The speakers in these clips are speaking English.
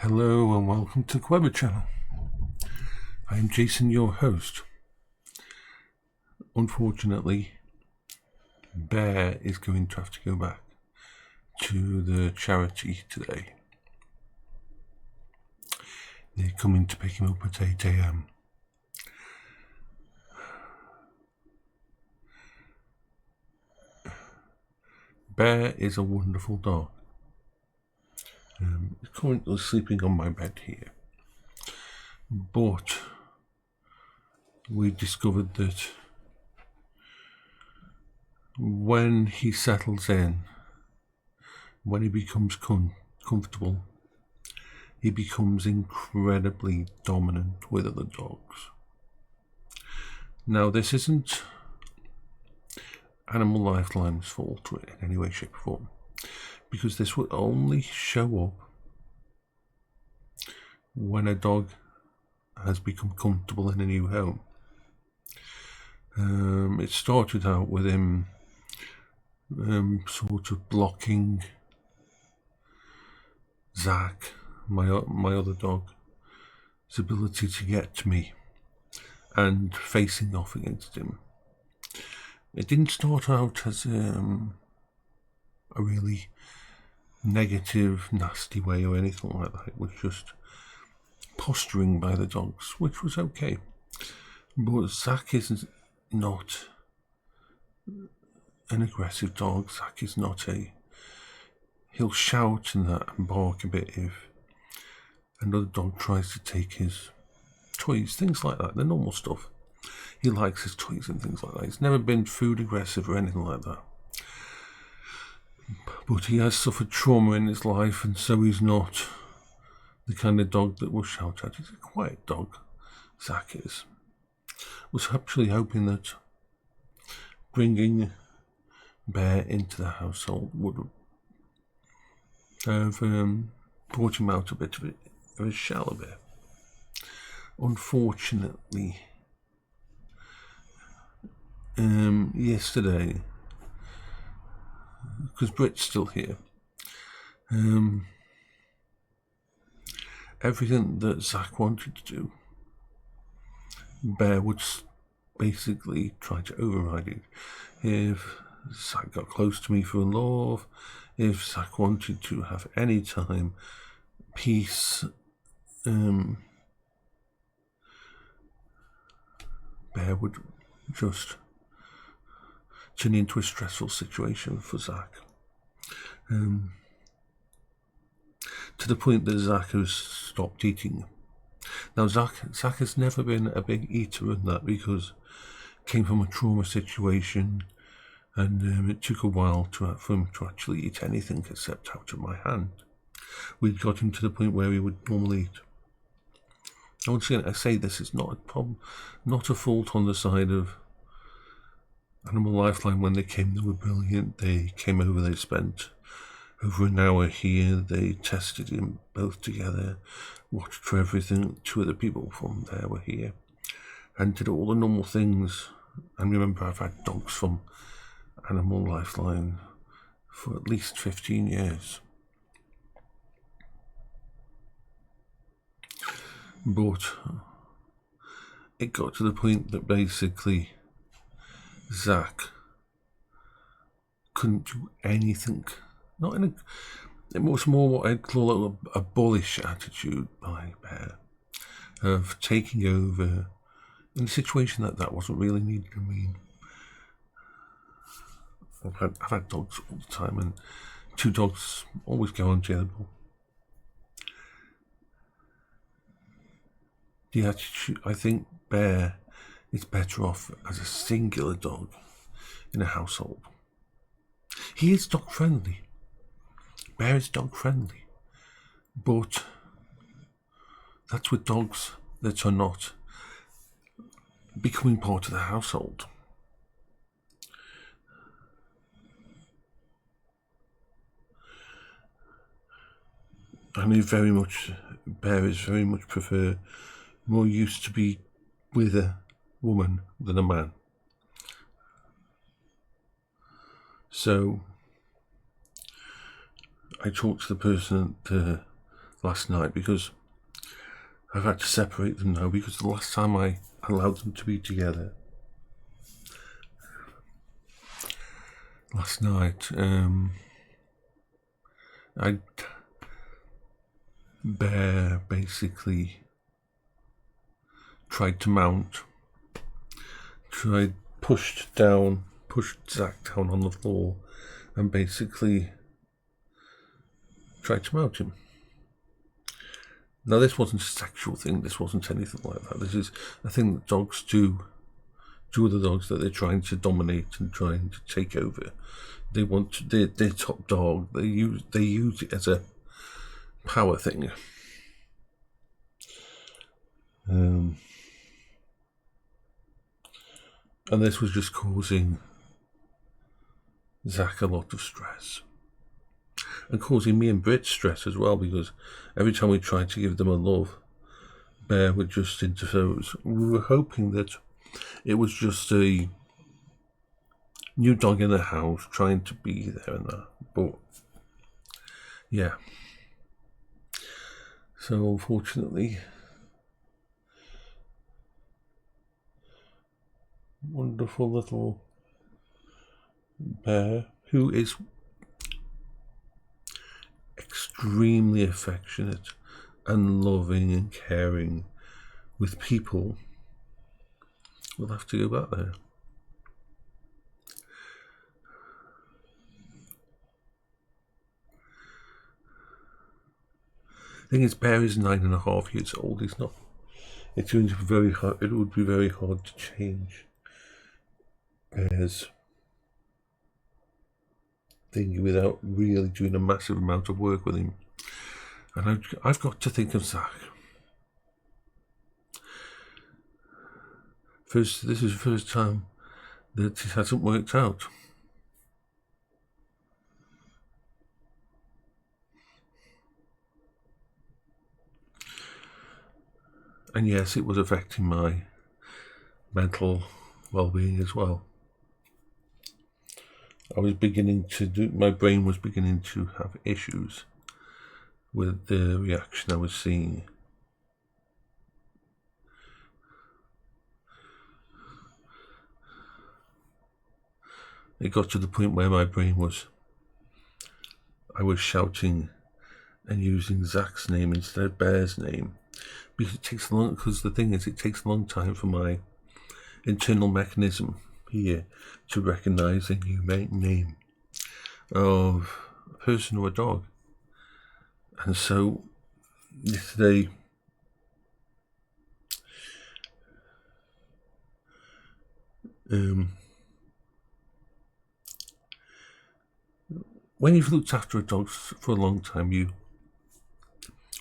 Hello and welcome to the Weber channel. I am Jason, your host. Unfortunately, Bear is going to have to go back to the charity today. They're coming to pick him up at 8 AM. Bear is a wonderful dog. He's currently sleeping on my bed here. But we discovered that when he settles in, when he becomes comfortable, he becomes incredibly dominant with other dogs. Now, this isn't Animal Lifeline's fault in any way, shape or form, because this will only show up when a dog has become comfortable in a new home. It started out with him sort of blocking Zach, my other dog's ability to get to me, and facing off against him. It didn't start out as a really negative, nasty way or anything like that. It was just posturing by the dogs, which was okay. But Zach is not an aggressive dog. Zach is not he'll shout and that and bark a bit if another dog tries to take his toys, things like that, the normal stuff. He likes his toys and things like that. He's never been food aggressive or anything like that. But he has suffered trauma in his life, and so he's not the kind of dog that will shout at. He's a quiet dog, Zach is. Was actually hoping that bringing Bear into the household would have brought him out a bit of his shell a bit. Unfortunately, yesterday, because Britt's still here, everything that Zach wanted to do, Bear would basically try to override it. If Zach got close to me for love, if Zach wanted to have any time, peace, Bear would just turn into a stressful situation for Zach. To the point that Zach has stopped eating. Now, Zach has never been a big eater in that, because came from a trauma situation, and it took a while for him to actually eat anything except out of my hand. We got him to the point where he would normally eat. Once again, I say this is not a problem, not a fault on the side of Animal Lifeline. When they came, they were brilliant. They came over, they spent over an hour here, they tested him both together, watched for everything. Two other people from there were here and did all the normal things. And remember, I've had dogs from Animal Lifeline for at least 15 years. But it got to the point that basically Zach couldn't do anything. It was more what I'd call a bullish attitude by Bear, of taking over in a situation that wasn't really needed. I mean, I've had dogs all the time, and two dogs always go on together. The attitude, I think Bear is better off as a singular dog in a household. He is dog friendly. Bear is dog friendly. But that's with dogs that are not becoming part of the household. And Bear is very much more used to be with a woman than a man. So I talked to the person at last night because I've had to separate them now, because the last time I allowed them to be together, last night, Bear basically tried to mount, pushed Zach down on the floor, and basically tried to mount him. Now, this wasn't a sexual thing, this wasn't anything like that. This is a thing that dogs do to other dogs that they're trying to dominate and trying to take over. They want their top dog, they use it as a power thing. And this was just causing Zach a lot of stress, and causing me and Brit stress as well, because every time we tried to give them a love, Bear would just interfere. We were hoping that it was just a new dog in the house trying to be there and that, but yeah. So unfortunately, wonderful little Bear, who is extremely affectionate and loving and caring with people, will have to go back there. The thing is, Bear is 9.5 years old. He's not. It's going to be very hard. It would be very hard to change Bear's thing without really doing a massive amount of work with him. And I've got to think of Zach. This is the first time that it hasn't worked out. And yes, it was affecting my mental well-being as well. My brain was beginning to have issues with the reaction I was seeing. It got to the point where my brain I was shouting and using Zach's name instead of Bear's name, because the thing is, it takes a long time for my internal mechanism here to recognize a new name of a person or a dog. And so yesterday, when you've looked after a dog for a long time,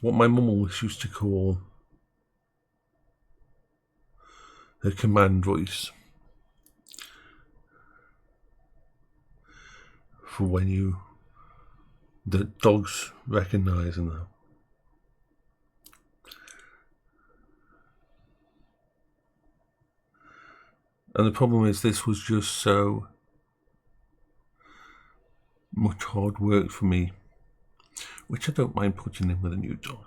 what my mum always used to call her command voice, for when the dogs recognise and that. And the problem is, this was just so much hard work for me, which I don't mind putting in with a new dog.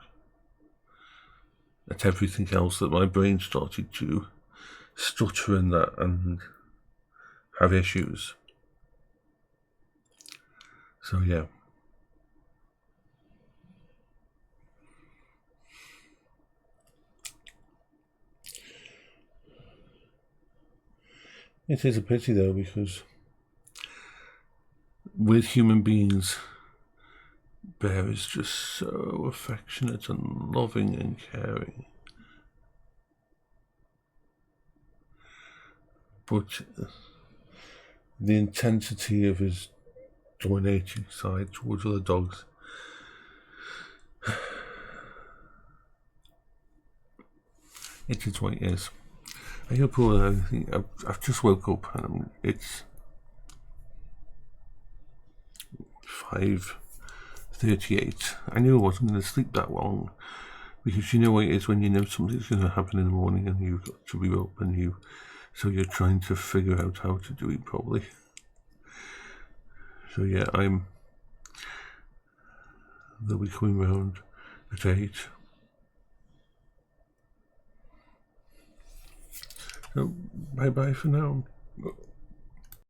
At everything else, that my brain started to stutter and have issues. So yeah. It is a pity though, because with human beings, Bear is just so affectionate and loving and caring. But the intensity of his dominating side towards other dogs, it is what it is. I hope I've just woke up and it's 5:38. I knew I wasn't going to sleep that long, because you know what it is when you know something's going to happen in the morning and you've got to be up so you're trying to figure out how to do it properly. So yeah, they'll be coming round at 8. So, bye-bye for now.